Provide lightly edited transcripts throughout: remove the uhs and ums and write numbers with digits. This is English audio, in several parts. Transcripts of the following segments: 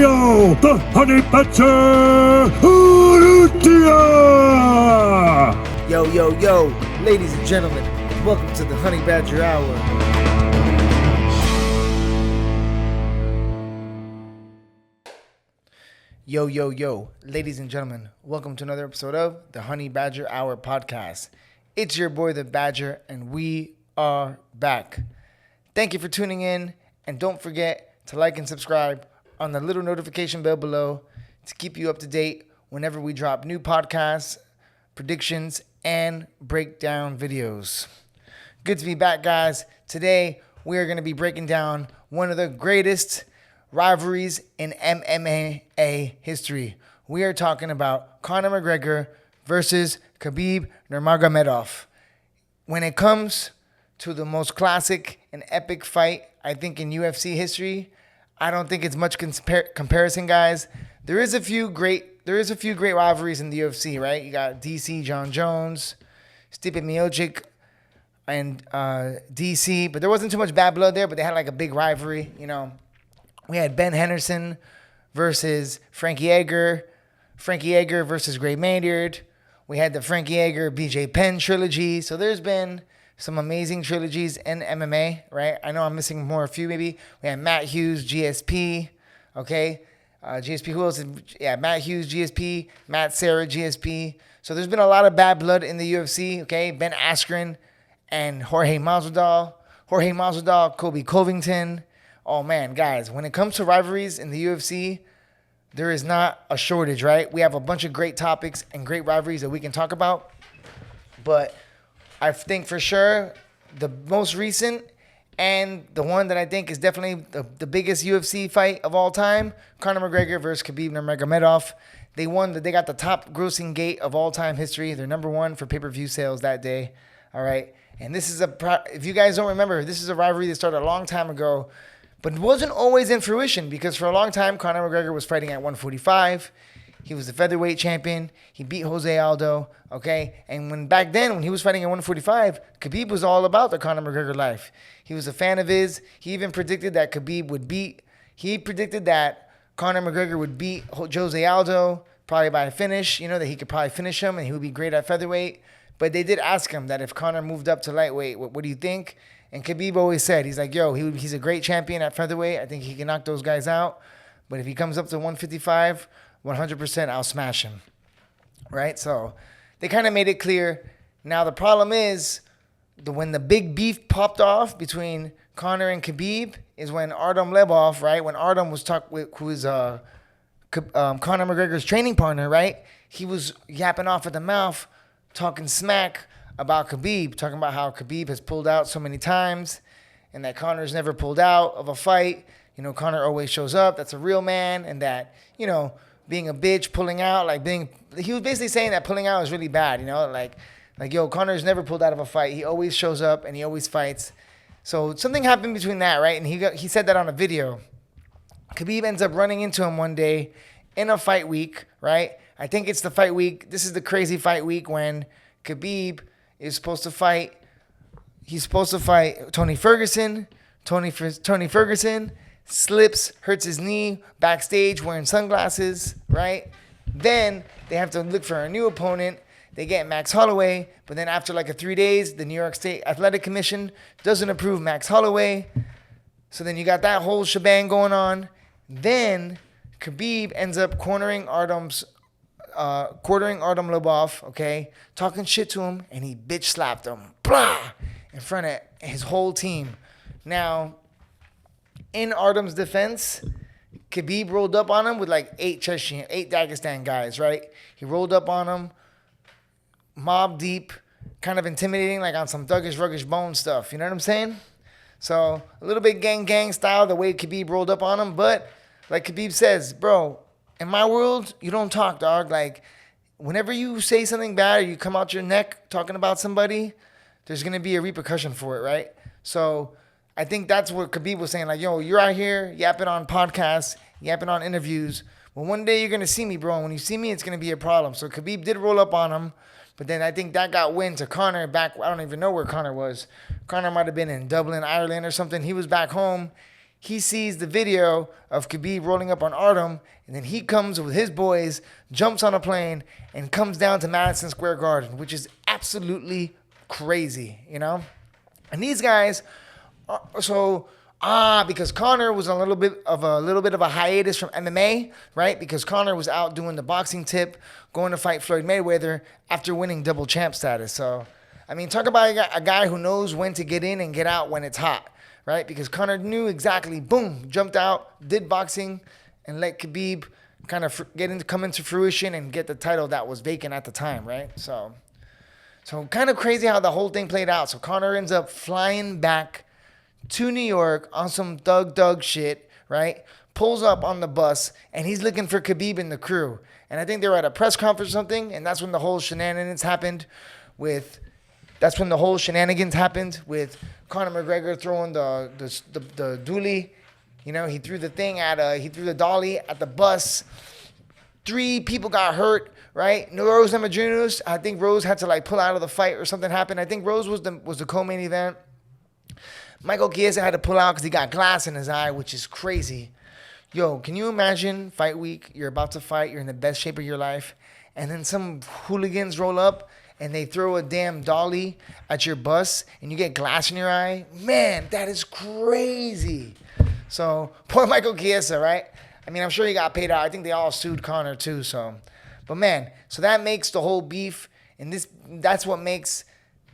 Emilio, the honey badger, Urrutia! Yo, ladies and gentlemen, welcome to the Honey Badger Hour. Yo, ladies and gentlemen, welcome to another episode of the Honey Badger Hour podcast. It's your boy, the Badger, and we are back. Thank you for tuning in, and don't forget to like and subscribe on the little notification bell below to keep you up to date whenever we drop new podcasts, predictions, and breakdown videos. Good to be back, guys. Today, we are going to be breaking down one of the greatest rivalries in MMA history. We are talking about Conor McGregor versus Khabib Nurmagomedov. When it comes to the most classic and epic fight, I think, in UFC history, I don't think it's much comparison, guys. There is a few great rivalries in the UFC, right? You got DC, John Jones, Stipe Miocic, and DC, but there wasn't too much bad blood there, but they had like a big rivalry, you know. We had Ben Henderson versus Frankie Edgar versus Gray Maynard. We had the Frankie Edgar, BJ Penn trilogy. So there's been some amazing trilogies in MMA, right? I know I'm missing a few maybe. We had Matt Hughes, GSP, okay? GSP, who else? Yeah, Matt Hughes, GSP, Matt Serra, GSP. So there's been a lot of bad blood in the UFC, okay? Ben Askren and Jorge Masvidal, Kobe Covington. Oh, man, guys, when it comes to rivalries in the UFC, there is not a shortage, right? We have a bunch of great topics and great rivalries that we can talk about. But I think for sure the most recent and the one that I think is definitely the biggest UFC fight of all time, Conor McGregor versus Khabib Nurmagomedov. They got the top grossing gate of all time history. They're number one for pay-per-view sales that day. All right. And this is if you guys don't remember, this is a rivalry that started a long time ago, but wasn't always in fruition because for a long time, Conor McGregor was fighting at 145. He was the featherweight champion. He beat Jose Aldo, okay? And back then, when he was fighting at 145, Khabib was all about the Conor McGregor life. He was a fan of his. He even predicted that Conor McGregor would beat Jose Aldo, probably by a finish, you know, that he could probably finish him and he would be great at featherweight. But they did ask him that if Conor moved up to lightweight, what do you think? And Khabib always said, he's like, he's a great champion at featherweight. I think he can knock those guys out. But if he comes up to 155, 100% I'll smash him, right? So they kind of made it clear. Now the problem is when the big beef popped off between Conor and Khabib is when Artem Lobov, right? When Artem was who is Conor McGregor's training partner, right? He was yapping off at the mouth, talking smack about Khabib, talking about how Khabib has pulled out so many times and that Conor's never pulled out of a fight. You know, Conor always shows up. That's a real man. And that, you know, being a bitch, pulling out, he was basically saying that pulling out is really bad, you know, like, Conor's never pulled out of a fight. He always shows up and he always fights. So something happened between that, right? And he said that on a video. Khabib ends up running into him one day in a fight week, right? I think it's the fight week. This is the crazy fight week when Khabib is supposed to fight. He's supposed to fight Tony Ferguson. Tony Ferguson slips, hurts his knee backstage wearing sunglasses, right? Then they have to look for a new opponent. They get Max Holloway, but then after like 3 days, the New York State Athletic Commission doesn't approve Max Holloway. So then you got that whole shebang going on. Then Khabib ends up cornering Artem Lobov, okay, talking shit to him, and he bitch slapped him, blah, in front of his whole team. Now, in Artem's defense, Khabib rolled up on him with like 8 Dagestan guys, right? He rolled up on him, mob deep, kind of intimidating, like on some thuggish, ruggish bone stuff. You know what I'm saying? So a little bit gang style, the way Khabib rolled up on him. But like Khabib says, bro, in my world, you don't talk, dog. Like, whenever you say something bad or you come out your neck talking about somebody, there's going to be a repercussion for it, right? So I think that's what Khabib was saying. Like, you're out here yapping on podcasts, yapping on interviews. Well, one day you're going to see me, bro. And when you see me, it's going to be a problem. So Khabib did roll up on him. But then I think that got wind to Conor back. I don't even know where Conor was. Conor might have been in Dublin, Ireland or something. He was back home. he sees the video of Khabib rolling up on Artem, and then he comes with his boys, jumps on a plane, and comes down to Madison Square Garden, which is absolutely crazy, you know? And these guys, because Conor was a little bit of a hiatus from MMA, right? Because Conor was out doing the boxing tip, going to fight Floyd Mayweather after winning double champ status. So, I mean, talk about a guy who knows when to get in and get out when it's hot, right? Because Conor knew exactly, boom, jumped out, did boxing, and let Khabib kind of come into fruition and get the title that was vacant at the time, right? So kind of crazy how the whole thing played out. So Conor ends up flying back to New York on some thug shit, right? Pulls up on the bus, and he's looking for Khabib and the crew. And I think they were at a press conference or something, and that's when the whole shenanigans happened with Conor McGregor throwing the dually. You know, he threw the dolly at the bus. 3 people got hurt, right? Rose Namajunas, I think Rose had to like pull out of the fight or something happened. I think Rose was the co-main event. Michael Chiesa had to pull out because he got glass in his eye, which is crazy. Yo, can you imagine fight week? You're about to fight. You're in the best shape of your life. And then some hooligans roll up and they throw a damn dolly at your bus and you get glass in your eye. Man, that is crazy. So, poor Michael Chiesa, right? I mean, I'm sure he got paid out. I think they all sued Conor too. So, but man, so that makes the whole beef, and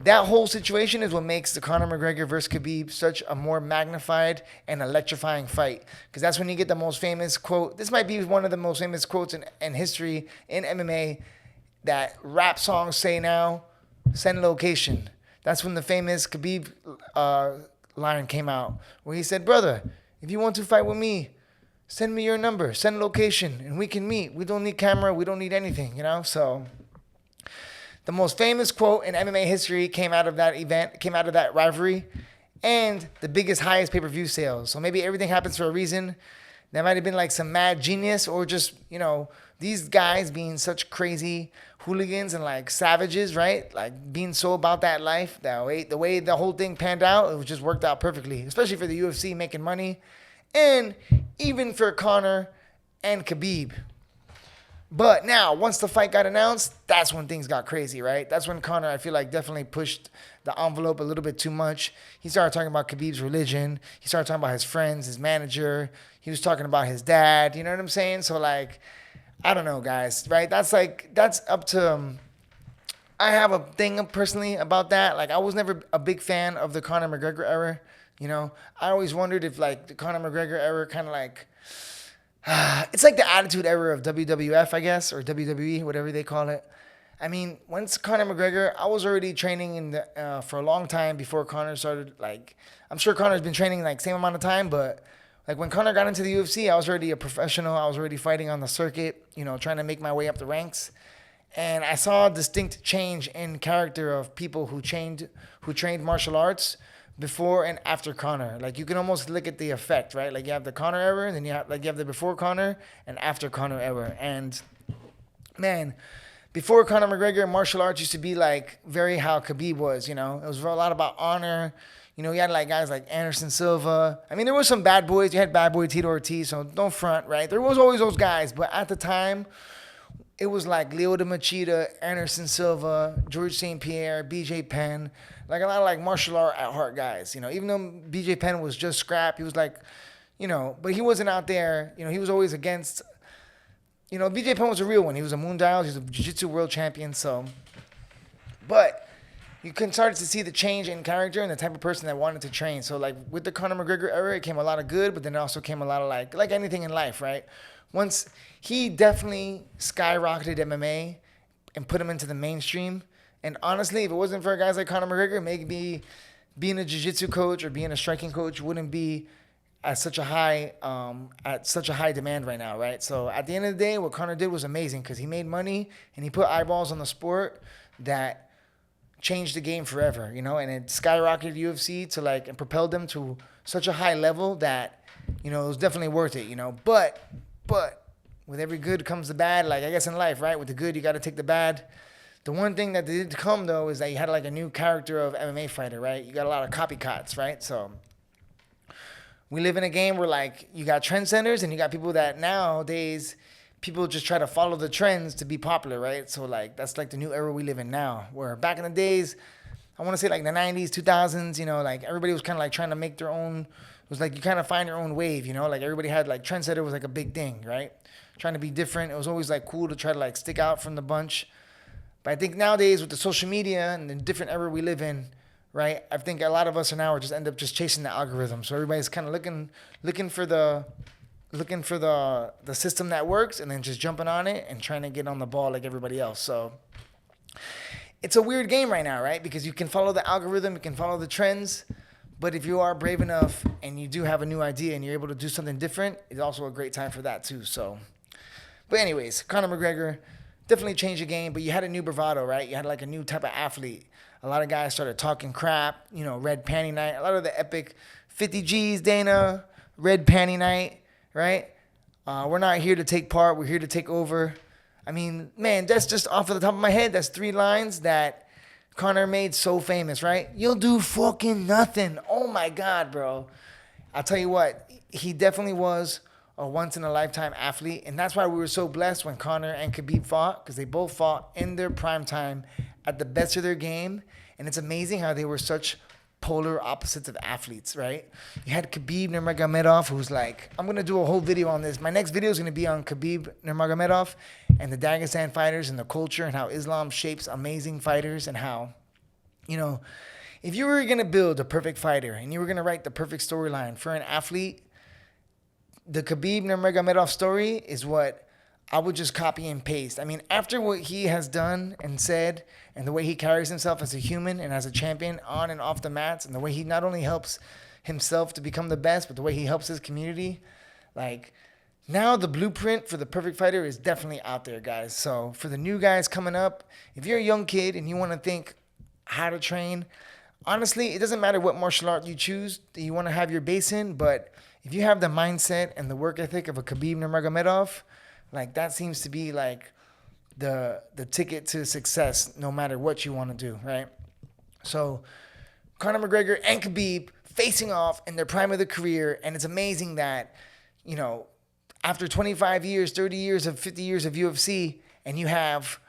that whole situation is what makes the Conor McGregor versus Khabib such a more magnified and electrifying fight. Because that's when you get the most famous quote. This might be one of the most famous quotes in history in MMA that rap songs say now. Send location. That's when the famous Khabib line came out, where he said, "Brother, if you want to fight with me, send me your number, send location, and we can meet. We don't need camera. We don't need anything, you know?" So the most famous quote in MMA history came out of that event, came out of that rivalry, and the highest pay-per-view sales. So maybe everything happens for a reason. That might have been like some mad genius, or just, you know, these guys being such crazy hooligans and like savages, right? Like being so about that life, the way the whole thing panned out, it just worked out perfectly, especially for the UFC making money, and even for Conor and Khabib. But now, once the fight got announced, that's when things got crazy, right? That's when Conor, I feel like, definitely pushed the envelope a little bit too much. He started talking about Khabib's religion. He started talking about his friends, his manager. He was talking about his dad. You know what I'm saying? So, like, I don't know, guys, right? That's up to... I have a thing personally about that. Like, I was never a big fan of the Conor McGregor era. You know, I always wondered if, like, the Conor McGregor era kind of like... it's like the Attitude Era of WWF, I guess, or WWE, whatever they call it. I mean, once Conor McGregor, I was already training for a long time before Conor started. Like, I'm sure Conor's been training like same amount of time, but like when Conor got into the UFC, I was already a professional. I was already fighting on the circuit, you know, trying to make my way up the ranks. And I saw a distinct change in character of people who trained martial arts before and after Conor. Like, you can almost look at the effect, right? Like, you have the Conor era, and then you have the before Conor and after Conor era. And man, before Conor McGregor, martial arts used to be like very how Khabib was, you know? It was a lot about honor. You know, you had like guys like Anderson Silva. I mean, there were some bad boys. You had bad boy Tito Ortiz, so don't front, right? There was always those guys, but at the time, it was like Lyoto Machida, Anderson Silva, George St. Pierre, BJ Penn, like a lot of like martial art at heart guys. You know, even though BJ Penn was just scrap, he was like, you know, but he wasn't out there. You know, he was always against. You know, BJ Penn was a real one. He was a Moondial. He's a Jiu-Jitsu world champion. So, but you can start to see the change in character and the type of person that wanted to train. So, like with the Conor McGregor era, it came a lot of good, but then it also came a lot of like anything in life, right? Once he definitely skyrocketed MMA and put him into the mainstream. And honestly, if it wasn't for guys like Conor McGregor, maybe being a jiu-jitsu coach or being a striking coach wouldn't be at such a high demand right now, right? So at the end of the day, what Conor did was amazing because he made money and he put eyeballs on the sport that changed the game forever, you know, and it skyrocketed UFC to like and propelled them to such a high level that, you know, it was definitely worth it, you know. But with every good comes the bad, like I guess in life, right? With the good, you got to take the bad. The one thing that did come, though, is that you had like a new character of MMA fighter, right? You got a lot of copycats, right? So we live in a game where like you got trendsetters and you got people that nowadays people just try to follow the trends to be popular, right? So like that's like the new era we live in now. Where back in the days, I want to say like the 90s, 2000s, you know, like everybody was kind of like trying to make their own. It was like you kind of find your own wave, you know, like everybody had like trendsetter was like a big thing, right? Trying to be different. It was always like cool to try to like stick out from the bunch. But I think nowadays with the social media and the different era we live in, right? I think a lot of us now are just end up just chasing the algorithm. So everybody's kind of looking for the system that works and then just jumping on it and trying to get on the ball like everybody else. So it's a weird game right now, right? Because you can follow the algorithm, you can follow the trends, but if you are brave enough and you do have a new idea and you're able to do something different, it's also a great time for that too. So, but anyways, Conor McGregor definitely changed the game, but you had a new bravado, right? You had like a new type of athlete. A lot of guys started talking crap, you know, red panty night. A lot of the epic 50 G's, Dana, red panty night, right? We're not here to take part. We're here to take over. I mean, man, that's just off of the top of my head. That's 3 lines that Conor made so famous, right? You'll do fucking nothing. Oh my God, bro. I'll tell you what, he definitely was a once-in-a-lifetime athlete. And that's why we were so blessed when Conor and Khabib fought, because they both fought in their prime time at the best of their game. And it's amazing how they were such polar opposites of athletes, right? You had Khabib Nurmagomedov, who's like, I'm going to do a whole video on this. My next video is going to be on Khabib Nurmagomedov and the Dagestan fighters and the culture and how Islam shapes amazing fighters and how, you know, if you were going to build a perfect fighter and you were going to write the perfect storyline for an athlete, the Khabib Nurmagomedov story is what I would just copy and paste. I mean, after what he has done and said and the way he carries himself as a human and as a champion on and off the mats and the way he not only helps himself to become the best, but the way he helps his community, like now the blueprint for the perfect fighter is definitely out there, guys. So for the new guys coming up, if you're a young kid and you want to think how to train, honestly, it doesn't matter what martial art you choose that you want to have your base in, but if you have the mindset and the work ethic of a Khabib Nurmagomedov, like that seems to be like the ticket to success no matter what you want to do, right? So Conor McGregor and Khabib facing off in their prime of their career, and it's amazing that, you know, after 25 years, 30 years of 50 years of UFC, and you have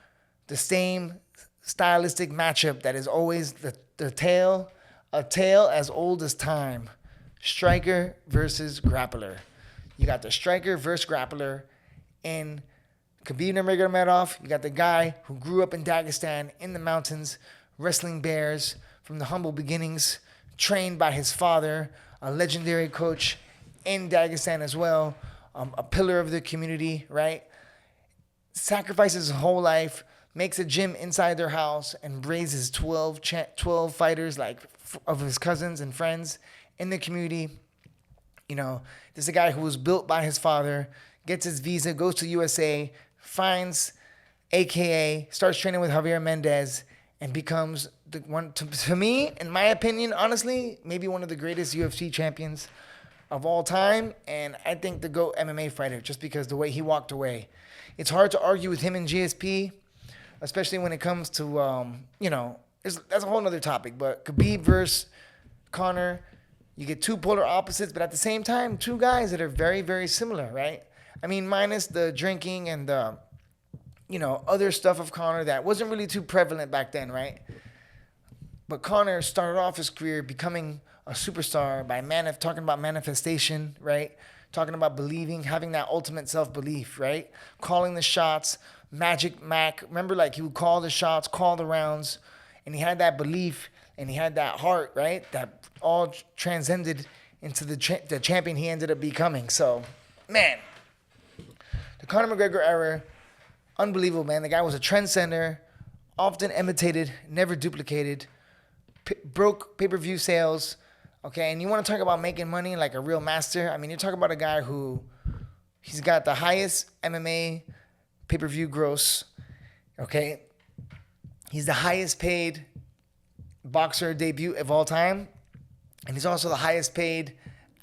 the same stylistic matchup that is always a tale as old as time. Striker versus grappler. You got the striker versus grappler in Khabib Nurmagomedov. You got the guy who grew up in Dagestan in the mountains, wrestling bears from the humble beginnings, trained by his father, a legendary coach in Dagestan as well, a pillar of the community, right? Sacrifices his whole life, makes a gym inside their house, and raises 12 fighters like of his cousins and friends in the community. You know, this is a guy who was built by his father, gets his visa, goes to USA, finds AKA, starts training with Javier Mendez, and becomes the one, to me, in my opinion, honestly, maybe one of the greatest UFC champions of all time. And I think the GOAT MMA fighter, just because the way he walked away. It's hard to argue with him in GSP, especially when it comes to, you know, that's a whole other topic. But Khabib versus Conor, you get 2 polar opposites, but at the same time, 2 guys that are very, very similar, right? I mean, minus the drinking and the, you know, other stuff of Conor that wasn't really too prevalent back then, right? But Conor started off his career becoming a superstar by talking about manifestation, right? Talking about believing, having that ultimate self-belief, right? Calling the shots, Magic Mac. Remember, like, he would call the shots, call the rounds, and he had that belief and he had that heart, right? That all transcended into the champion he ended up becoming. So, man, the Conor McGregor era, unbelievable, man. The guy was a trendsetter, often imitated, never duplicated, broke pay-per-view sales, okay? And you want to talk about making money like a real master? I mean, you're talking about a guy who, he's got the highest MMA pay-per-view gross, okay? He's the highest paid boxer debut of all time, and he's also the highest paid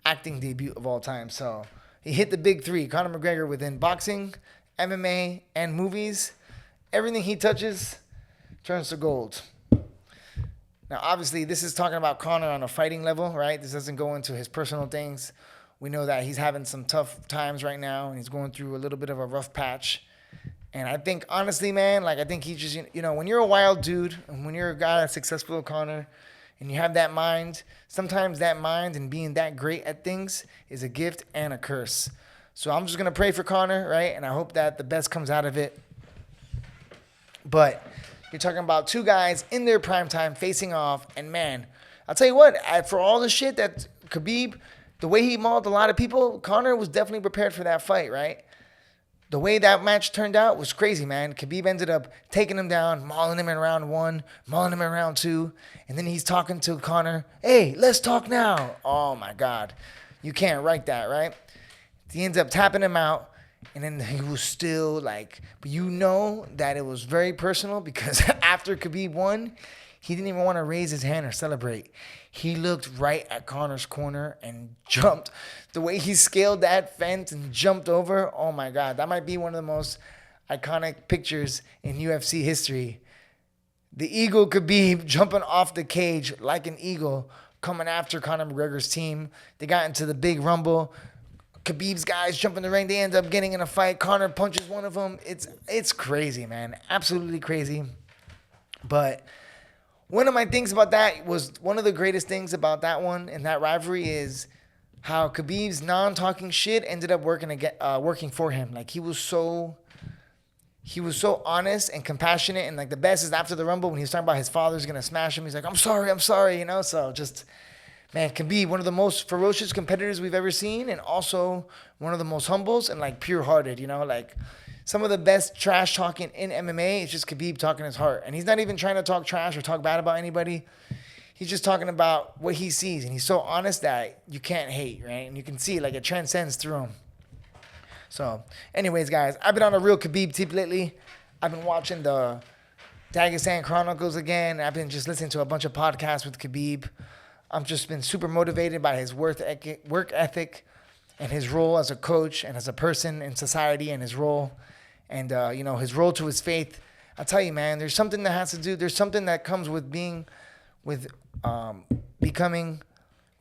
acting debut of all time. So he hit the big 3. Conor McGregor within boxing, MMA, and movies. Everything he touches turns to gold. Now, obviously, this is talking about Conor on a fighting level, right? This doesn't go into his personal things. We know that he's having some tough times right now, and he's going through a little bit of a rough patch. And I think, honestly, man, like, I think he just, when you're a wild dude, and when you're a guy that's successful, Conor, and you have that mind, sometimes that mind and being that great at things is a gift and a curse. So I'm just going to pray for Conor, right? And I hope that the best comes out of it. But you're talking about two guys in their prime time facing off. And, man, I'll tell you what, for all the shit that Khabib, the way he mauled a lot of people, Conor was definitely prepared for that fight, right? The way that match turned out was crazy, man. Khabib ended up taking him down, mauling him in round 1, mauling him in round 2. And then he's talking to Conor, hey, let's talk now. Oh, my God. You can't write that, right? He ends up tapping him out, and then he was still like, but you know that it was very personal because after Khabib won, he didn't even want to raise his hand or celebrate. He looked right at Conor's corner and jumped. The way he scaled that fence and jumped over, oh my God, that might be one of the most iconic pictures in UFC history. The eagle Khabib jumping off the cage like an eagle, coming after Conor McGregor's team. They got into the big rumble. Khabib's guys jump in the ring. They end up getting in a fight. Conor punches one of them. It's crazy, man. Absolutely crazy. But one of my things about that was one of the greatest things about that one and that rivalry is how Khabib's non-talking shit ended up working for him. Like he was so honest and compassionate. And like the best is after the Rumble when he was talking about his father's gonna smash him. He's like, I'm sorry, So just. Man, Khabib, one of the most ferocious competitors we've ever seen, and also one of the most humbles and like pure-hearted. Like some of the best trash talking in MMA is just Khabib talking his heart, and he's not even trying to talk trash or talk bad about anybody. He's just talking about what he sees, and he's so honest that you can't hate, right? And you can see like it transcends through him. So, anyways, guys, I've been on a real Khabib tip lately. I've been watching the Dagestan Chronicles again. I've been just listening to a bunch of podcasts with Khabib. I've just been super motivated by his work ethic and his role as a coach and as a person in society and his role and, his role to his faith. I'll tell you, man, there's something that comes with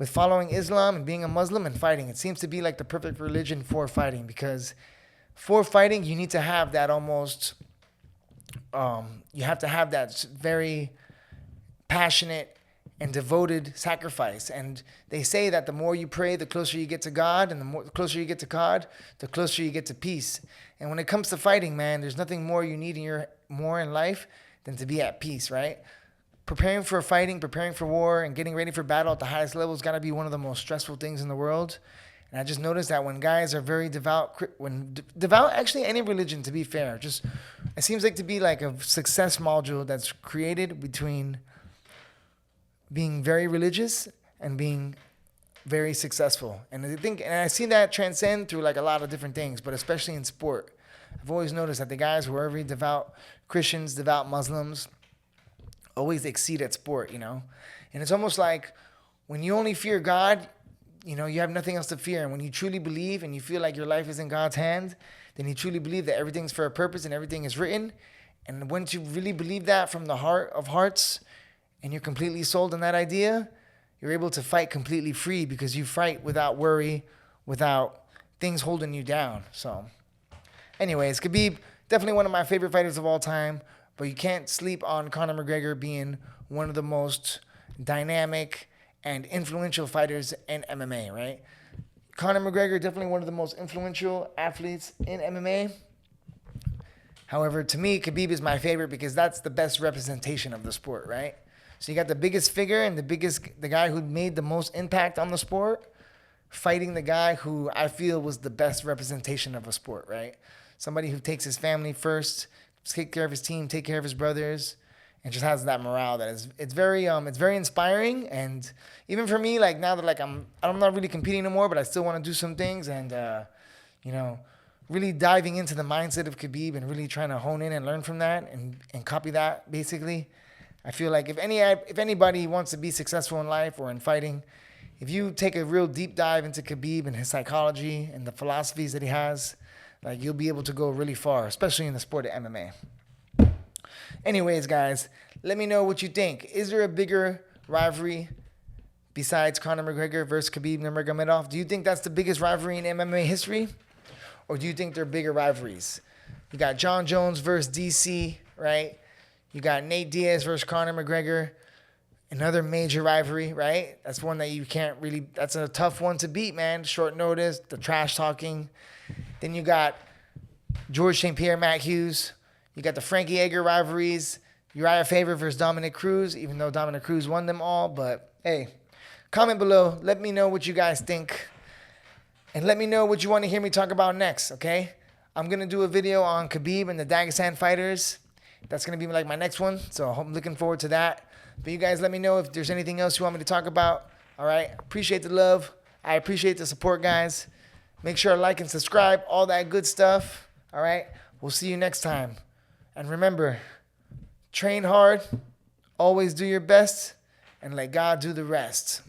following Islam and being a Muslim and fighting. It seems to be like the perfect religion for fighting because for fighting, you need to have that you have to have that very passionate and devoted sacrifice. And they say that the more you pray, the closer you get to God, and the closer you get to God, the closer you get to peace. And when it comes to fighting, man, there's nothing more you need more in life than to be at peace, right? Preparing for fighting, preparing for war, and getting ready for battle at the highest level has got to be one of the most stressful things in the world. And I just noticed that when guys are very devout, actually any religion, to be fair, it seems like to be like a success module that's created between being very religious and being very successful. And I see that transcend through like a lot of different things, but especially in sport. I've always noticed that the guys who are very devout Christians, devout Muslims, always exceed at sport, And it's almost like when you only fear God, you have nothing else to fear. And when you truly believe and you feel like your life is in God's hand, then you truly believe that everything's for a purpose and everything is written. And once you really believe that from the heart of hearts, and you're completely sold on that idea, you're able to fight completely free because you fight without worry, without things holding you down. So, anyways, Khabib, definitely one of my favorite fighters of all time, but you can't sleep on Conor McGregor being one of the most dynamic and influential fighters in MMA, right? Conor McGregor, definitely one of the most influential athletes in MMA. However, to me, Khabib is my favorite because that's the best representation of the sport, right? So you got the biggest figure and the guy who made the most impact on the sport fighting the guy who I feel was the best representation of a sport, right? Somebody who takes his family first, take care of his team, take care of his brothers, and just has that morale that is, it's very inspiring. And even for me, like now that like I'm not really competing anymore, but I still want to do some things and, really diving into the mindset of Khabib and really trying to hone in and learn from that and copy that basically. I feel like if anybody wants to be successful in life or in fighting, if you take a real deep dive into Khabib and his psychology and the philosophies that he has, like you'll be able to go really far, especially in the sport of MMA. Anyways, guys, Let me know what you think. Is there a bigger rivalry besides Conor McGregor versus Khabib Nurmagomedov? Do you think that's the biggest rivalry in MMA history? Or do you think they're bigger rivalries? You got John Jones versus DC, right? You got Nate Diaz versus Conor McGregor. Another major rivalry, right? That's one that you can't really, that's a tough one to beat, man. Short notice, the trash talking. Then you got George St. Pierre, Matt Hughes. You got the Frankie Edgar rivalries. Uriah Faber versus Dominic Cruz, even though Dominic Cruz won them all. But hey, comment below. Let me know what you guys think. And let me know what you want to hear me talk about next, okay? I'm going to do a video on Khabib and the Dagestan fighters. That's going to be like my next one. So I'm looking forward to that. But you guys let me know if there's anything else you want me to talk about. All right? Appreciate the love. I appreciate the support, guys. Make sure to like and subscribe. All that good stuff. All right? We'll see you next time. And remember, train hard. Always do your best. And let God do the rest.